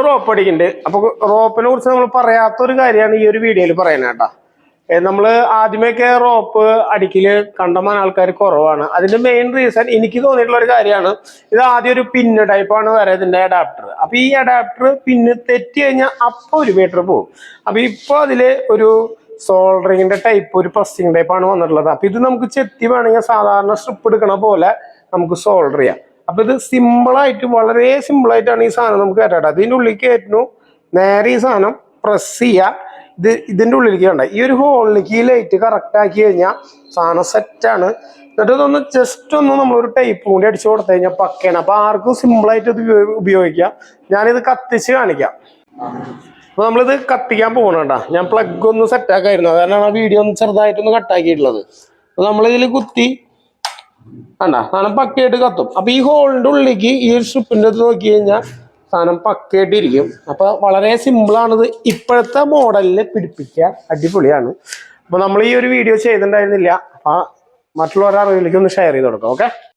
Rope അടിക്കുന്നുണ്ട്. അപ്പൊ റോപ്പിനെ കുറിച്ച് നമ്മൾ പറയാത്തൊരു കാര്യമാണ് ഈ ഒരു വീഡിയോയിൽ പറയുന്നത് കേട്ടാ. നമ്മള് ആദ്യമൊക്കെ റോപ്പ് അടിക്കല് കണ്ടമാനം ആൾക്കാർ കുറവാണ്. അതിന്റെ മെയിൻ റീസൺ എനിക്ക് തോന്നിയിട്ടുള്ള ഒരു കാര്യമാണ്, ഇത് ആദ്യം ഒരു പിന്ന് ടൈപ്പാണ് വരെ ഇതിന്റെ അഡാപ്റ്റർ. അപ്പൊ ഈ അഡാപ്റ്റർ പിന്ന് തെറ്റി കഴിഞ്ഞാൽ അപ്പൊ ഒരു മീറ്റർ പോകും. അപ്പൊ ഇപ്പൊ അതില് ഒരു സോൾഡറിങ്ങിന്റെ ടൈപ്പ്, ഒരു പ്രസ്സിങ് ടൈപ്പാണ് വന്നിട്ടുള്ളത്. അപ്പൊ ഇത് നമുക്ക് ചെത്തി വേണമെങ്കിൽ സാധാരണ സ്ട്രിപ്പ് എടുക്കണ പോലെ നമുക്ക് സോൾഡർ ചെയ്യാം. അപ്പൊ ഇത് സിമ്പിളായിട്ട്, വളരെ സിമ്പിളായിട്ടാണ് ഈ സാധനം നമുക്ക് കയറ്റാം. ഇതിൻ്റെ ഉള്ളിൽ കയറ്റുന്നു, നേരെ ഈ സാധനം പ്രസ് ചെയ്യുക. ഇതിൻ്റെ ഉള്ളിലേക്ക് വേണ്ട ഈ ഒരു ഹോളിലേക്ക് ഈ ലൈറ്റ് കറക്റ്റ് ആക്കി കഴിഞ്ഞാൽ സാധനം സെറ്റാണ്. എന്നിട്ട് ഇതൊന്ന് ജസ്റ്റ് ഒന്ന് നമ്മളൊരു ടൈപ്പ് കൂടി അടിച്ചു കൊടുത്തു കഴിഞ്ഞാൽ പക്കയാണ്. അപ്പൊ ആർക്കും സിമ്പിളായിട്ട് ഇത് ഉപയോഗിക്കാം. ഞാനിത് കത്തിച്ച് കാണിക്കാം. അപ്പൊ നമ്മളിത് കത്തിക്കാൻ പോകണേട്ടാ. ഞാൻ പ്ലഗ് ഒന്ന് സെറ്റാക്കായിരുന്നു, കാരണം ആ വീഡിയോ ഒന്ന് ചെറുതായിട്ടൊന്ന് കട്ടാക്കിയിട്ടുള്ളത്. അപ്പൊ നമ്മളിതിൽ കുത്തി വേണ്ട സാധനം പക്കയായിട്ട് കത്തും. അപ്പൊ ഈ ഹോളിന്റെ ഉള്ളിലേക്ക് ഈ ഒരു സ്ട്രിപ്പിൻ്റെ അത് നോക്കി കഴിഞ്ഞാൽ സാധനം പക്കയായിട്ടിരിക്കും. അപ്പൊ വളരെ സിമ്പിളാണിത്. ഇപ്പോഴത്തെ മോഡലിൽ പിടിപ്പിക്കാൻ അടിപൊളിയാണ്. അപ്പൊ നമ്മൾ ഈ ഒരു വീഡിയോ ചെയ്തിട്ടുണ്ടായിരുന്നില്ല. അപ്പൊ മറ്റുള്ളവരുടെ അറിവിലേക്ക് ഒന്ന് ഷെയർ ചെയ്ത് കൊടുക്കാം. ഓക്കെ.